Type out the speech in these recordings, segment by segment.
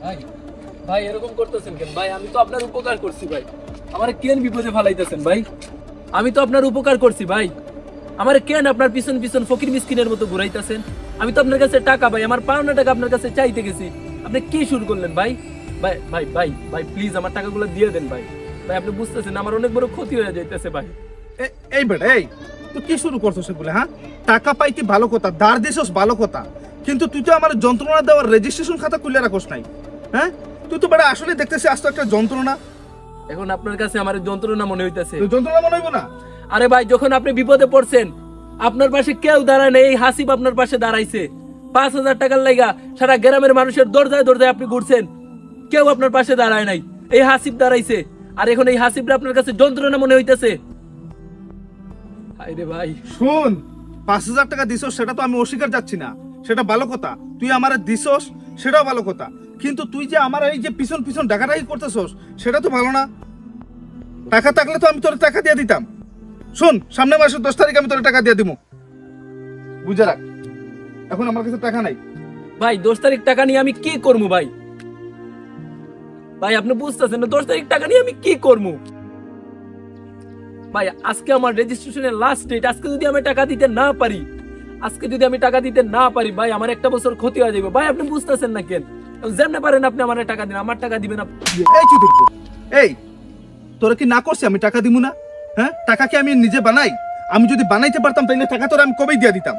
ভাই ভাই এরকম করতেছেন কেন ভাই? আমি তো আপনার উপকার করছি ভাই, আমারে কেন বিপদে ফালাইতেছেন ভাই? আমি তো আপনার উপকার করছি ভাই, আমারে কেন আপনার পিছন পিছন ফকির মিসকিনের মতো ঘুরাইতেছেন? আমি তো আপনার কাছে টাকা ভাই, আমার পাওনা টাকা আপনার কাছে চাইতে গেছি, আপনি কি শুরু করলেন ভাই? ভাই ভাই ভাই ভাই প্লিজ আমার টাকাগুলো দিয়ে দেন ভাই। ভাই আপনি বুঝতেছেন আমার অনেক বড় ক্ষতি হয়ে যাইতেছে ভাই। এই বেটা, এই তুই কি শুরু করছো সেগুলো? হ্যাঁ, টাকা পাইতে ভালো কথা, ধার দিছস ভালো কথা, কিন্তু তুই তো আমার যন্ত্রণা দেওয়ার রেজিস্ট্রেশন খাতা খুলে রাখোস নাই। হ্যাঁ, তুই তো বেটা আসলে দেখতেছি আজ তো একটা যন্ত্রণা। এখন আপনার কাছে আমার যন্ত্রণা মনে হইতেছে? তুই যন্ত্রণা মনে হইব না? আরে ভাই যখন আপনি বিপদে পড়ছেন আপনার পাশে কেউ দাঁড়ায় না, এই হাসিব আপনার পাশে দাঁড়াইছে। 5,000 টাকার লাইগা সারা গ্রামের মানুষের দরজায় দরজায় আপনি ঘুরছেন, কেউ আপনার পাশে দাঁড়ায় নাই, এই হাসিব দাঁড়াইছে। আর এখন এই হাসিবটা আপনার কাছে যন্ত্রণা মনে হইতেছে? হায়রে ভাই শুন, 5,000 টাকা দিছস সেটা তো আমি অস্বীকার যাচ্ছি না, সেটা ভালো কথা, তুই আমার দিছস সেটাও ভালো কথা, কিন্তু তুই যে আমার এই যে পিছন পিছন ডাকাডাকি করতেছস সেটা তো ভালো না। টাকা থাকলে তো আমি তোর টাকা দিয়ে দিতাম। শোন, সামনের মাসের 10 তারিখ আমি তোর টাকা দিয়ে দিব, বুঝে রাখ। এখন আমার কাছে টাকা নাই। ভাই 10 তারিখ টাকা নিয়ে আমি কি করবো ভাই? ভাই আপনি বুঝতেছেন না 10 তারিখ টাকা নিয়ে আমি কি করবো? ভাই আজকে আমার রেজিস্ট্রেশনের লাস্ট ডেট, আজকে যদি আমি টাকা দিতে না পারি, ভাই আমার একটা বছর ক্ষতি হয়ে যাবে ভাই। আপনি বুঝতেছেন না কেন? যেমনে পারেন আপনি আমার টাকা দিন, আমার টাকা দিবেন আপনি। এই চুদির, এই তোরা কি না করছি আমি টাকা দিব না? হ্যাঁ, টাকা কি আমি নিজে বানাই? আমি যদি বানাইতে পারতাম তাহলে টাকা তোরা আমি কবেই দিয়ে দিতাম।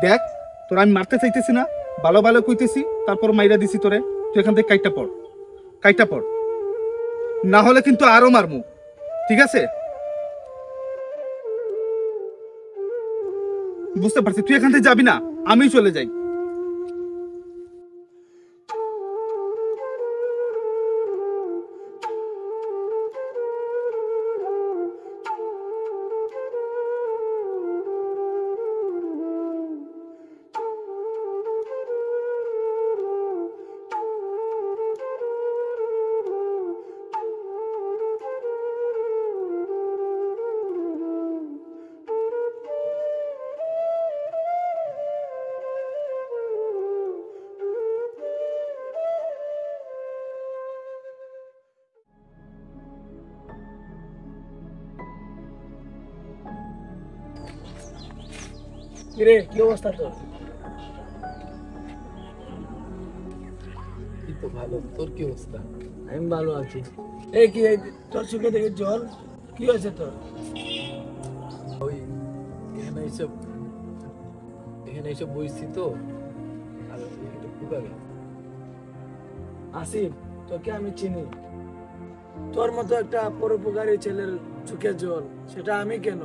দেখ, তোরা আমি মারতে চাইতেছি না, ভালো ভালো কইতেছি, তারপর মাইরা দিছি তোরে। তুই এখান থেকে কাইটা পড়, না হলে কিন্তু আরো মারমু, ঠিক আছে? বুঝতে পারছি, তুই এখান থেকে যাবি না, আমি চলে যাই। কিরে কি অবস্থা তোর? এই তো ভালো, তোর কি অবস্থা? আমি ভালো আছি। এই কি তোর চোখে দেখে জল? কি হয়েছে তোর? ওই এখানে এইসব বইছি তো, আর একটু ফুকা গেছে। আসিফ, তোকে আমি চিনি, তোর মতো একটা পরোপকারী ছেলের চোখে জল, সেটা আমি কেন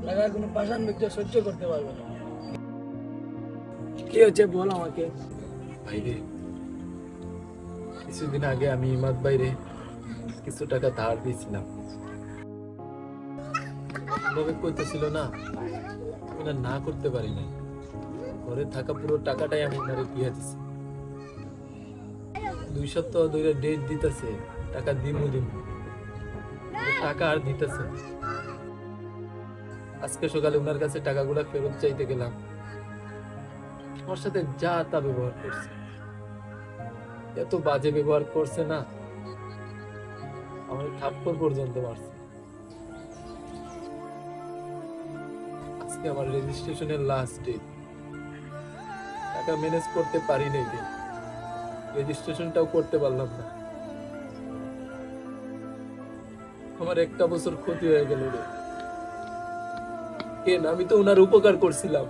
লাগা কোনো পাষাণ ব্যক্তি সহ্য করতে পারবে না। কি হচ্ছে বল আমাকে। ভাইরে, কিছুদিন আগে আমি ইমাদ ভাইরে কিছু টাকা ধার দিয়েছিলাম, লোকে কইতেছিল না, আমি না করতে পারি না। ঘরে থাকা পুরো টাকাটাই আমি ওনারে দিয়ে দিছি। 2 সপ্তাহ ধরে ডেট দিতেছে, টাকা দিমু টাকা আর দিতেছে। আজকে সকালে ওনার কাছে টাকাগুলা ফেরত চাইতে গেলাম, আমার সাথে যা তা ব্যবহার করছে, এত বাজে ব্যবহার করছে না, আমার থাপ্পড় পর্যন্ত মারছে। আজকে আমার রেজিস্ট্রেশনের লাস্ট ডেট, টাকা ম্যানেজ করতে পারি নাই, রেজিস্ট্রেশনটাও করতে পারলাম না। আমার একটা বছর ক্ষতি হয়ে গেল রে। কেন? আমি তো ওনার উপকার করছিলাম,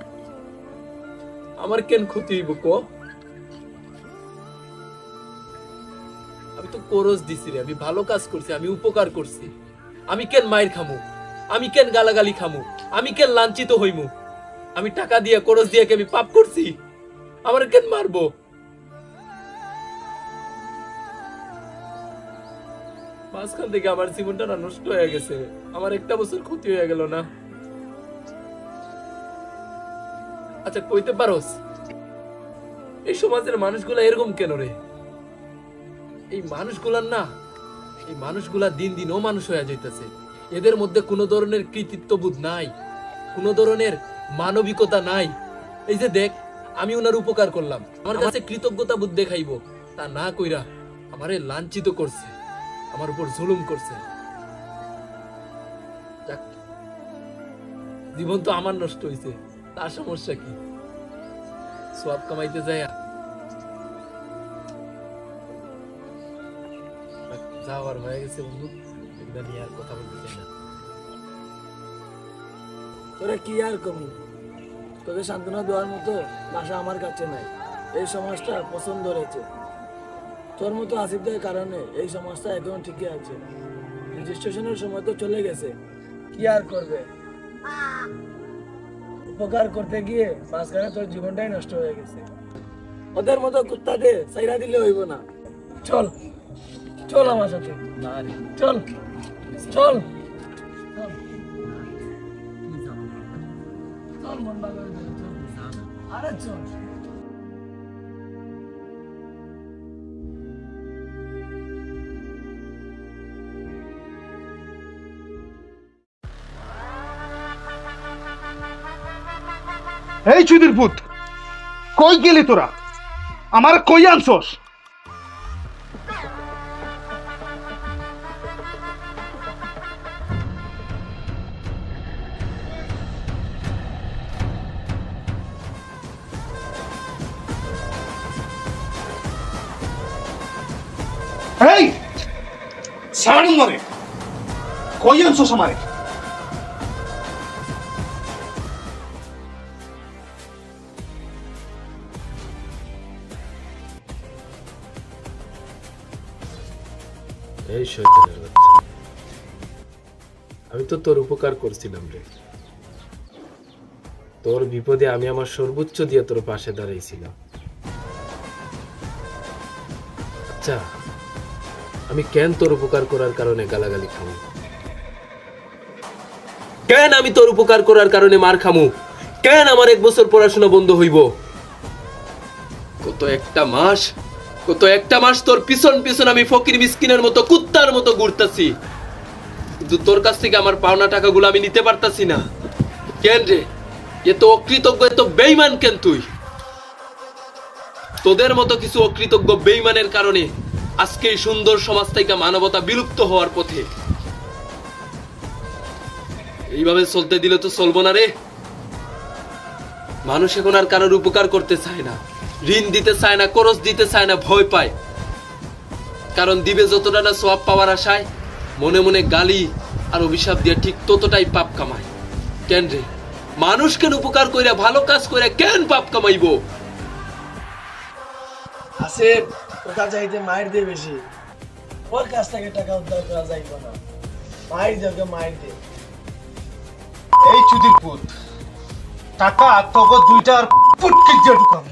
আমার কেন ক্ষতি হইব ক? আমি তো কোরস দিছি রে, আমি ভালো কাজ করছি, আমি উপকার করছি, আমি কেন মায়ের খামু? আমি কেন গালাগালি খামু? আমি কেন লাঞ্ছিত হইমু? আমি টাকা দিয়া কোরস দিয়া কি আমি পাপ করছি? আমার কেন মারবো? মাঝখান থেকে আমার জীবনটা না নষ্ট হয়ে গেছে, আমার একটা বছর ক্ষতি হয়ে গেল না। আচ্ছা কইতে পারোস এই সমাজের মানুষগুলা এরকম কেন রে? এই মানুষগুলা দিন দিন ও মানুষ হয়ে যাইতেছে। এদের মধ্যে কোনো ধরনের কৃতিত্ববোধ নাই, কোনো ধরনের মানবিকতা নাই। এই যে দেখ, আমি ওনার উপকার করলাম, আমার কাছে কৃতজ্ঞতা বোধ দেখাইবো, তা না কইরা আমারে লাঞ্ছিত করছে, আমার উপর জুলুম করছে। যাক, জীবন তো আমার নষ্ট হইছে, তার সমস্যা কি? সওয়াব কামাইতে যায় যাওয়ার হয়ে গেছে বন্ধু, এগুলা নিয়ে আর কথা বলতে চাই না। তোরা কি আর কমু, তোকে সান্ত্বনা দেওয়ার মতো ভাষা আমার কাছে নাই। এই সমাজটা পছন্দ হয়েছে, তোর মতো আসিফদের কারণে এই সমাজটা এখন ঠিকই আছে। রেজিস্ট্রেশনের সময় তো চলে গেছে, কি আর করবে? উপকার করতে গিয়ে মাঝখানে তোর জীবনটাই নষ্ট হয়ে গেছে। ওদের মতো কুত্তাকে সাইরা দিলে হইব না। চল চল আমার সাথে, না রে, চল চল চল মন ভালো হয়ে যাবে, চল। আরে চল। এই চুদির পুত, কই গেলি তোরা? আমার কই আনছস? এই ছাড়ুন মরে, কই আনছস আমারে? এই শয়তানের বাচ্চা, আমি তো তোর উপকার করছিলাম রে। তোর বিপদে আমি আমার সর্বোচ্চ দিয়ে তোর পাশে দাঁড়াইছিলাম। আচ্ছা, আমি কেন তোর উপকার করার কারণে গালাগালি খামু? কেন আমি তোর উপকার করার কারণে মার খামু? কেন আমার 1 বছর পড়াশোনা বন্ধ হইব? কত একটা মাস তোর পিছন পিছন আমি ফকির মিসকিনের মতো কুত্তার মতো ঘুরতাছি, কিন্তু তোর কাছ থেকে আমার পাওনা টাকাগুলো আমি নিতে পারতাছি না। কেন রে? এত অকৃতজ্ঞ, এত বেঈমান কেন তুই? তোদের মতো কিছু অকৃতজ্ঞ বেঈমানের কারণে আজকে এই সুন্দর সমাজ থেকে মানবতা বিলুপ্ত হওয়ার পথে। এইভাবে চলতে দিলে তো চলবো না রে। মানুষ এখন আর কারোর উপকার করতে চায় না, ঋণ দিতে চায় না, খরচ দিতে চায় না, ভয় পায়। কারণ দিবে যতটা না সওয়াব পাওয়ার আশায়, মনে মনে গালি আর অভিশাপ দিয়ে ঠিক ততটাই পাপ কামায়। কেন রে? মানুষ কেন উপকার কইরা, ভালো কাজ কইরা কেন পাপ কামাইবো? আসিফ, টাকা চাইতে মায়ের দিয়ে বেশি, ওর কাছ থেকে টাকা উদ্ধার করা যাইব না। মায়ের দিয়ে ওকে, মায়ের দিয়ে। এই চুদির পুত, টাকা তোকে দুইটা আর পুটকি দিয়ে ঢুকাবো।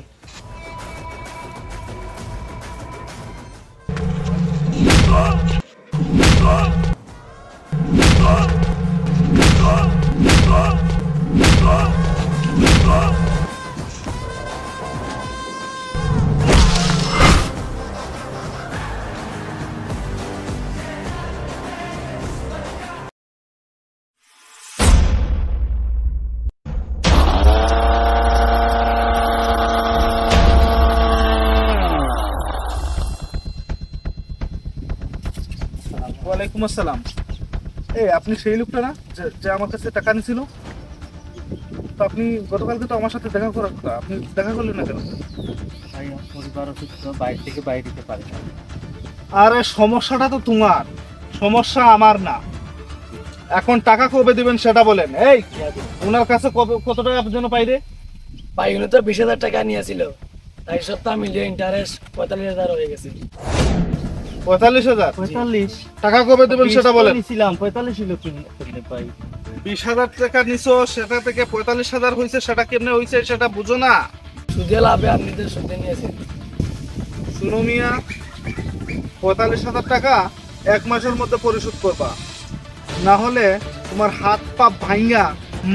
ওয়ালাইকুম আসসালাম। এই আপনি সেই লোকটা না যে আমার কাছে টাকা নিছিল? তো আপনি গতকালকে তো আমার সাথে দেখা করার কথা, আপনি দেখা করলেন না কেন? ভাই আমার পরিবার অসুস্থ, বাইরে থেকে বাইরে দিতে পারে না। আরে সমস্যাটা তো তোমার, সমস্যা আমার না। এখন টাকা কবে দিবেন সেটা বলেন। এই ওনার কাছে কত টাকা জন্য পাইরে? পাইগুলো তো 20,000 টাকা নিয়েছিল, তাই সপ্তাহ মিলিয়ে ইন্টারেস্ট 45,000 হয়ে গেছে। 45,000 45 টাকা কবে দেবেন সেটা বলেন। নিছিলাম 45 হলো কিনে ভাই। 20,000 টাকা নিছো, সেটা থেকে 45,000 হয়েছে, সেটা কেমনে হয়েছে সেটা বুঝো না? সুদে লাভে আপনি তো সুদে নিয়েছেন। শুনো মিয়া, 45,000 টাকা 1 মাসের মধ্যে পরিশোধ করবা, না হলে তোমার হাত পা ভাঙ্গা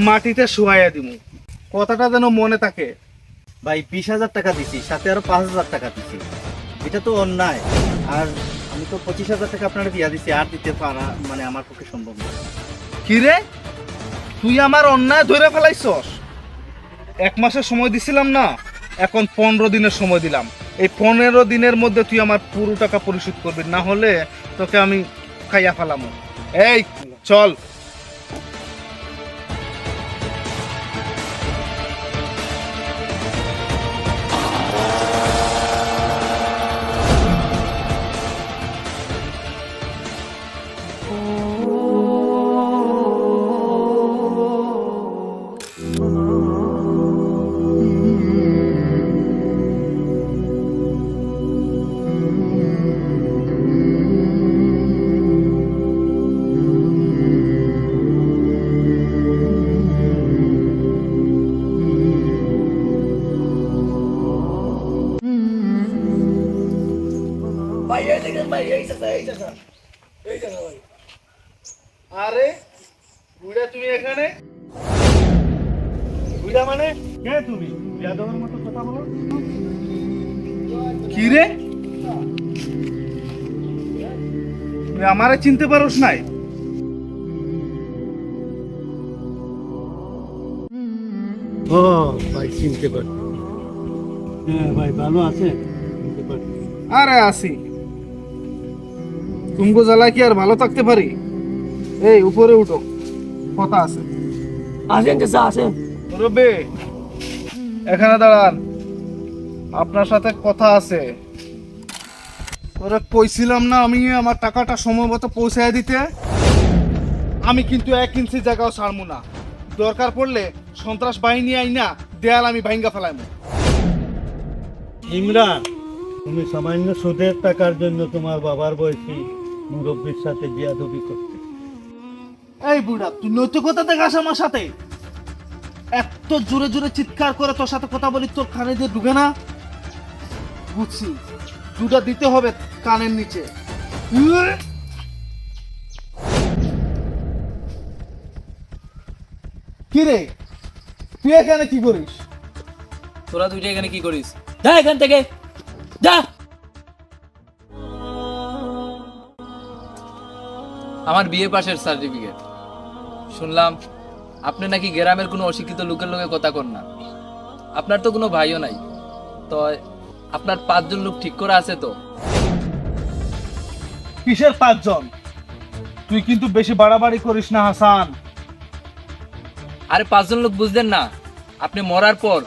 মাটিতে শুয়াইয়া দিমু। কথাটা যেন মনে থাকে। ভাই 20,000 টাকা দিছি, সাথে আরো 5,000 টাকা দিছি, এটা তো অন্যায়। আর আমি তো 25,000 টাকা আপনারা দিয়া দিছি, আর দিতে পারা মানে আমার পক্ষে সম্ভব না। কি রে, তুই আমার অন্যায় ধরে ফেলাইছস? 1 মাসের সময় দিছিলাম না, এখন 15 দিনের সময় দিলাম। এই 15 দিনের মধ্যে তুই আমার পুরো টাকা পরিশোধ করবি, না হলে তোকে আমি খাইয়া ফেলামো। এই চল। ভাই এই দেখেন ভাই, এই টাকা ভাই। আরে বুড়া তুমি এখানে? বুড়া মানে কে তুমি? যাদবের মতো কথা বলো। কি রে, তুই আমারে চিনতে পারোস নাই? ও ভাই চিনতে পারি। হ্যাঁ ভাই ভালো আছে, চিনতে পারি। আরে আসি, তুমগো জ্বালা কি আর ভালো থাকতে পারি? এই উপরে উঠো, কথা আছে। আসেন চাচা আসেন। রবে এখানে দাঁড়ান, আপনার সাথে কথা আছে। তোরা কইছিলাম না আমি আমার টাকাটা সময় মতো পৌঁছায় দিতে? আমি কিন্তু 1 ইঞ্চি জায়গাও ছাড়বো না। দরকার পড়লে সন্ত্রাস বাহিনী আইনা দেয়াল আমি ভাঙ্গা ফেলাইমু। ইমরান, তুমি সামান্য সুদের টাকার জন্য তোমার বাবার বয়সী মুরব্বীর সাথে বিয়াদবি করতে। এই বুড়া, তুই নৈতিকতা দেখাস আমার সাথে? এত জোরে জোরে চিৎকার করে তোর সাথে কথা বলি, তোর কানে দিয়ে ঢুকে না? বুঝছি, দুটা দিতে হবে কানের নিচে। কি রে, তুই এখানে কি করিস? তোরা দুইটা এখানে কি করিস? যা এখান থেকে যা। আমার বিয়ে পাশের সার্টিফিকেট। শুনলাম আপনি নাকি গ্রামের কোনো অশিক্ষিত লোকের লোকে কথা কন না। আপনার তো কোনো ভাইও নাই, তো আপনার 5 জন লোক ঠিক করে আছে তো? কিসের 5 জন? তুই কিন্তু বেশি বাড়াবাড়ি করিস না হাসান। আরে 5 জন লোক বুঝলেন না? আপনি মরার পর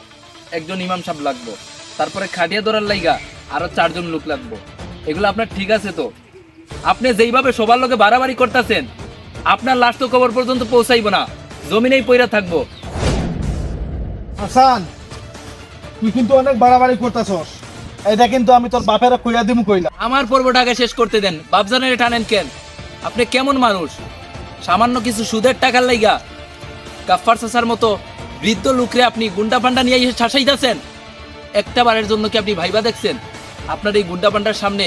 একজন ইমাম সাহেব লাগবো, তারপরে খাটিয়া ধরার লাইগা আরো 4 জন লোক লাগবো। এগুলো আপনার ঠিক আছে তো? আপনি যেইভাবে সবার লোকে বাড়াবাড়ি করতেছেন, আপনার লাশ তো কবর পর্যন্ত পৌঁছাইবো না, জমিনেই পইরা থাকবো। হাসান, তুই কিন্তু অনেক বাড়াবাড়ি করতেছস। এটা কিন্তু আমি তোর বাপেরা কইয়া দিমু কইলা। আমার পর্বটা আগে শেষ করতে দেন। বাপজানের টানেন কেন? আপনি কেমন মানুষ? সামান্য কিছু সুদের টাকার লাইগা গাফফার চাচার মতো বৃদ্ধ লোকরে আপনি গুন্ডা পান্ডা নিয়ে এসে শাসাইতেছেন। একটা বারের জন্য কি আপনি ভাইবা দেখছেন আপনার এই গুন্ডা পান্ডার সামনে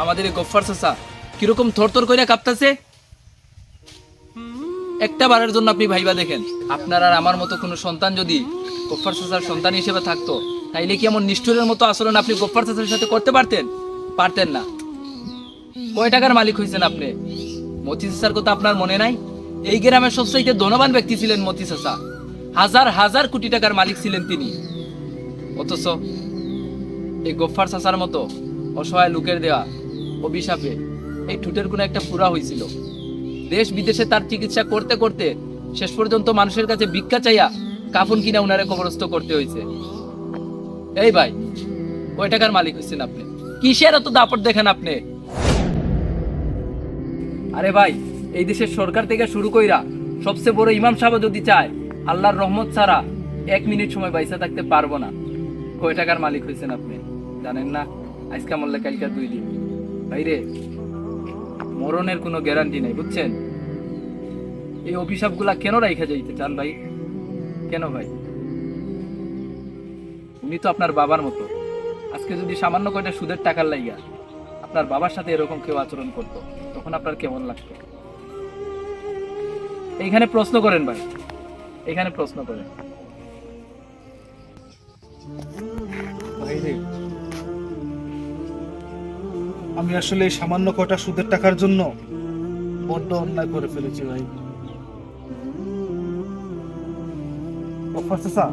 আমাদের এই গফফার চাচা কিরকম থরথর কইরা কাঁপতাছে? একটা বারের জন্য আপনি ভাইবা দেখেন। আপনার আর আমার মতো কোনো সন্তান যদি গফফার চাচার সন্তান হিসেবে থাকতো, তাইলে কি এমন নিষ্ঠুরের মতো আচরণ আপনি গফফার চাচার সাথে করতে পারতেন? পারতেন না। কয় টাকার মালিক হয়েছেন আপনি? মতি চাচার কথা আপনার মনে নাই? এই গ্রামের সবচাইতে ধনবান ব্যক্তি ছিলেন মতি চাচা। হাজার হাজার কোটি টাকার মালিক ছিলেন তিনি। অথচ এই গফফার চাচার মতো অসহায় লোকের দেওয়া অভিশাপে এই ঠুটের কোনো একটা পুরা হয়েছিল। দেশ বিদেশে তার চিকিৎসা করতে করতে শেষ পর্যন্ত মানুষের কাছে ভিক্ষা চাইয়া কাফন কিনা উনারে কবরস্থ করতে হয়েছে। এই ভাই, কয় টাকার মালিক হয়েছেন আপনি? কিসের এত দাপট দেখেন আপনি? আরে ভাই, এই দেশের সরকার থেকে শুরু কইরা সবচেয়ে বড় ইমাম সাহেব যদি চায়, আল্লাহর রহমত ছাড়া 1 মিনিট সময় বাইসা থাকতে পারবো না। কয় টাকার মালিক হয়েছেন আপনি জানেন না? আজকে মরলে কালকে 2 দিন। ভাইরে, মরণের কোনো গ্যারান্টি নেই, বুঝছেন? এই অভিশাপগুলা কেন রাইখা যাইতে চান ভাই? কেন ভাই? উনি তো আপনার বাবার মতো। আজকে যদি সামান্য কয়টা সুদের টাকার লাইগা আপনার বাবার সাথে এরকম কেউ আচরণ করতো, তখন আপনার কেমন লাগতো? এইখানে প্রশ্ন করেন ভাই, এখানে প্রশ্ন করেন। ভাইরে, আমি আসলে এই সামান্য কয়টা সুদের টাকার জন্য বড্ড অন্যায় করে ফেলেছি ভাই। গফফার চাচা,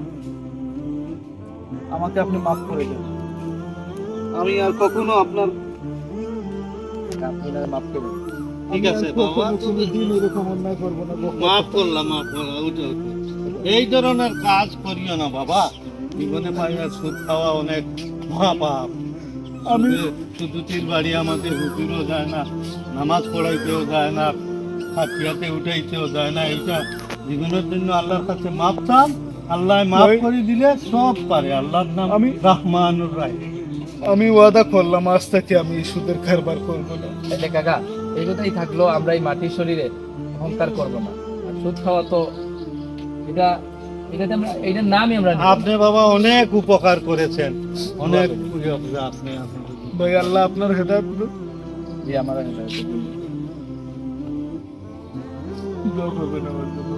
আমাকে আপনি মাফ করে দেন। আমি আর কখনো আপনার ঠিক আছে বাবা, কোনোদিন এরকম অন্যায় করবো না। মাফ করলাম। উঠে উঠে এই ধরনের কাজ করিও না বাবা। জীবনে পাইয়া সুদ খাওয়া অনেক মহাপাপ। আমি সুদুতির বাড়ি আমাদের হুজুরও যায় না, নামাজ পড়াইতেও যায় না, হাতিয়াতে উঠাইতেও যায় না। এইটা জীবনের জন্য আল্লাহর কাছে মাপ চান, আল্লাহ মাফ করে দিলে সব পারে। আল্লাহর নাম আমি রহমানুর রাহিম। আমি ওয়াদা করলাম আজ থেকে আমি সুদের কারবার করবো না। তাহলে কাকা এই কথাই থাকলো, আমরা এই মাটির শরীরে অহংকার করব না। আর সুদ খাওয়া তো এটাতে আমরা এটার নামই আমরা নিব না। আপনি বাবা অনেক উপকার করেছেন, অনেক আপনি ভাই আল্লাহ আপনার হেদায়েত করুন। জি, আমার দোয়া করবেন আমার জন্য।